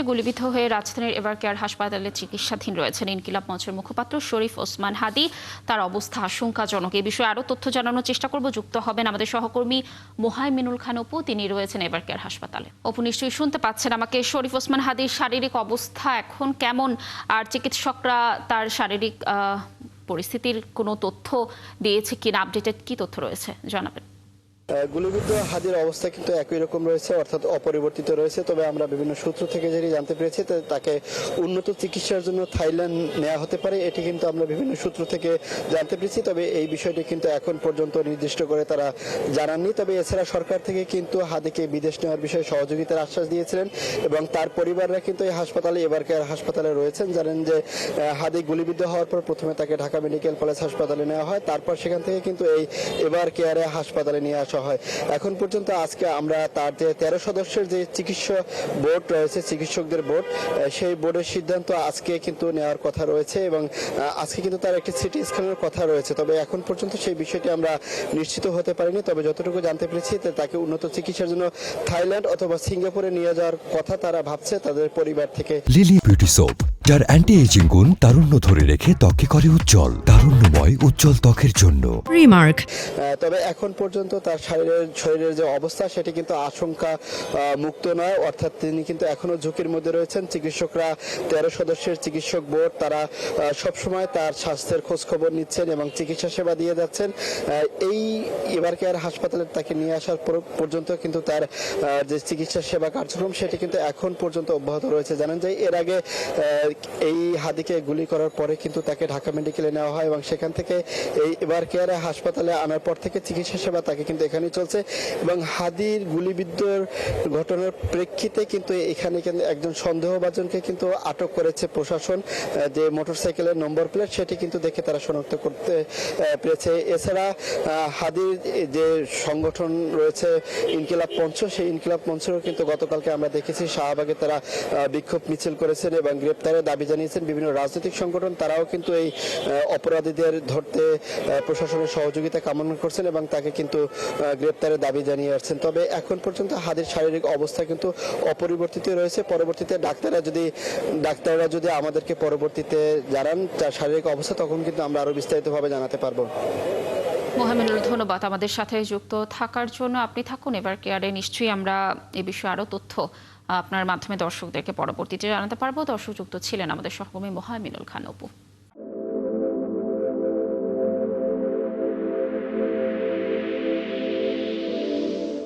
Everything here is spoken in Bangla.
গুলিবিদ্ধ হয়ে রাজধানীর এভারকেয়ার হাসপাতালে চিকিৎসাধীন রয়েছেন ইনকিলাব মঞ্চের মুখপাত্র শরীফ ওসমান হাদি। তার অবস্থা আশঙ্কাজনক। এই বিষয়ে আরো তথ্য জানানোর চেষ্টা করব। যুক্ত হবেন আমাদের সহকর্মী মোহাইমিনুল খান অপু, তিনি রয়েছেন এভারকেয়ার হাসপাতালে। অপু, নিশ্চয়ই শুনতে পাচ্ছেন আমাকে। শরীফ ওসমান হাদির শারীরিক অবস্থা এখন কেমন, আর চিকিৎসকরা তার শারীরিক পরিস্থিতির কোনো তথ্য দিয়েছে কিনা, আপডেটেড কি তথ্য রয়েছে জানাবেন? গুলিবিদ্ধ হাদির অবস্থা কিন্তু একই রকম রয়েছে, অর্থাৎ অপরিবর্তিত রয়েছে। তবে আমরা বিভিন্ন সূত্র থেকে যেটি জানতে পেরেছি তাকে উন্নত চিকিৎসার জন্য থাইল্যান্ড নেওয়া হতে পারে, এটি কিন্তু আমরা বিভিন্ন সূত্র থেকে জানতে পেরেছি। তবে এই বিষয়টি কিন্তু এখন পর্যন্ত নির্দিষ্ট করে তারা জানাননি। তবে এছাড়া সরকার থেকে কিন্তু হাদিকে বিদেশ নেওয়ার বিষয়ে সহযোগিতার আশ্বাস দিয়েছিলেন এবং তার পরিবাররা কিন্তু এই হাসপাতালে, এভারকেয়ার হাসপাতালে রয়েছেন। জানেন যে হাদি গুলিবিদ্ধ হওয়ার পর প্রথমে তাকে ঢাকা মেডিকেল কলেজ হাসপাতালে নেওয়া হয়, তারপর সেখান থেকে কিন্তু এই এভারকেয়ারে হাসপাতালে নিয়ে আসা হয়। এখন পর্যন্ত আজকে আমরা তার যে 13 সদস্যের যে চিকিৎসা বোর্ড রয়েছে, চিকিৎসকদের বোর্ড, সেই বোর্ডের সিদ্ধান্ত আজকে কিন্তু নেওয়ার কথা রয়েছে এবং আজকে কিন্তু তার একটি সিটি স্ক্যানের কথা রয়েছে। তবে এখন পর্যন্ত সেই বিষয়টি আমরা নিশ্চিত হতে পারিনি। তবে যতটুকু জানতে পেরেছি তাকে উন্নত চিকিৎসার জন্য থাইল্যান্ড অথবা সিঙ্গাপুরে নিয়ে যাওয়ার কথা তারা ভাবছে তাদের পরিবার থেকে। লিলি বিউটি সোপ, যার অ্যান্টি এজিং গুণ তারুণ্য ধরে রেখে ত্বকে করে উজ্জ্বল, তারুণ্যময় উজ্জ্বল ত্বকের জন্য রিমার্ক। তবে এখন পর্যন্ত তার শরীরের যে অবস্থা সেটি কিন্তু আশঙ্কা মুক্ত নয়, অর্থাৎ তিনি কিন্তু এখনো ঝুঁকির মধ্যে রয়েছেন। চিকিৎসকরা 13 সদস্যের চিকিৎসক বোর্ড, তারা সবসময় তার স্বাস্থ্যের খোঁজ খবর নিচ্ছেন এবং চিকিৎসা সেবা দিয়ে যাচ্ছেন। এই এভারকেয়ার হাসপাতালে তাকে নিয়ে আসার পর্যন্ত কিন্তু তার যে চিকিৎসা সেবা কার্যক্রম সেটি কিন্তু এখন পর্যন্ত অব্যাহত রয়েছে। জানেন যে এর আগে এই হাদিকে গুলি করার পরে কিন্তু তাকে ঢাকা মেডিকেলে নেওয়া হয় এবং সেখান থেকে এই এভারকেয়ার হাসপাতালে আনার পর থেকে চিকিৎসা সেবা তাকে কিন্তু এখানেই চলছে। এবং হাদির গুলিবিদ্ধর ঘটনার প্রেক্ষিতে কিন্তু এখানে কিন্তু একজন সন্দেহভাজনকে কিন্তু আটক করেছে প্রশাসন। যে মোটরসাইকেলের নম্বর প্লেট সেটি কিন্তু দেখে তারা শনাক্ত করতে পেরেছে। এছাড়া হাদির যে সংগঠন রয়েছে ইনকিলাব মঞ্চ, সেই ইনকিলাব মঞ্চেরও কিন্তু গতকালকে আমরা দেখেছি শাহবাগে তারা বিক্ষোভ মিছিল করেছেন এবং গ্রেপ্তারের দাবি জানিয়েছেন। বিভিন্ন রাজনৈতিক সংগঠন তারাও কিন্তু এই অপরাধীদের ধরতে প্রশাসনের সহযোগিতা কামনা করছেন এবং তাকে কিন্তু গ্রেপ্তারের দাবি জানিয়ে আসছেন। তবে এখন পর্যন্ত হাদির শারীরিক অবস্থা কিন্তু অপরিবর্তিত রয়েছে। পরবর্তীতে ডাক্তাররা যদি আমাদেরকে পরবর্তীতে জানান তার শারীরিক অবস্থা, তখন কিন্তু আমরা আরো বিস্তারিতভাবে জানাতে পারবো। মোহামিনুল, ধন্যবাদ আমাদের সাথে যুক্ত থাকার জন্য। আপনি থাকুন এভারকেয়ারে, নিশ্চয়ই আমরা এ বিষয়ে আরো তথ্য আপনার মাধ্যমে দর্শকদেরকে পরবর্তীতে জানাতে পারবো। দর্শক যুক্ত ছিলেন আমাদের সহকর্মী মোহাইমিনুল খান অপু।